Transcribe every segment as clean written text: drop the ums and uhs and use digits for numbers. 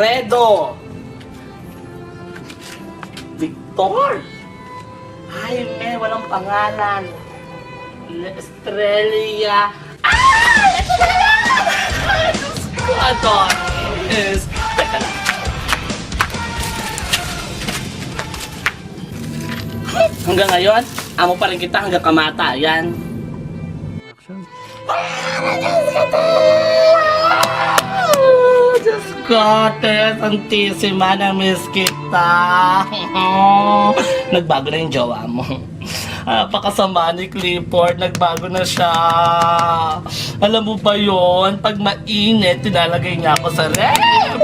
Alfredo. Victor. Jaime, walang pangalan. Estrella. Ito na lang! Ay, Diyos ko, Adonis. Teka lang. Hanggang ngayon, amo pa rin kita hanggang kamatayan. Diyos ko, Tess, Santissima, na-miss kita. Nagbago na yung jowa mo. Pakasama ni Clifford, nagbago na siya. Alam mo ba yon? Pag mainit, tinalagay niya ako sa ref.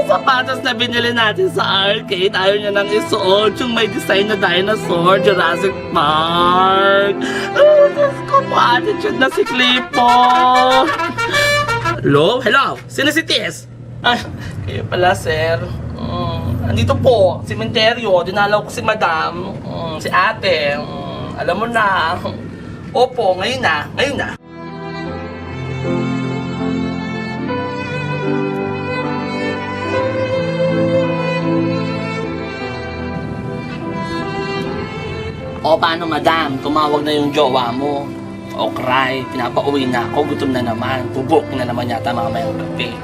Sapatos na binili natin sa arcade, ayaw niya nang isuot. Yung may design na dinosaur, Jurassic Park. Diyos ko, pa-attitude na si Clifford. Hello? Hello? Sino si Tess? Kayo pala, sir. Andito po, sementeryo. Dinalaw ko si madam, si ate. Alam mo na. Opo, ngayon na. Ngayon na. O, paano madam? Tumawag na yung jowa mo. O, cry. Pinapauwi na ako. Gutom na naman. Bubok na naman yata mamayang gabi.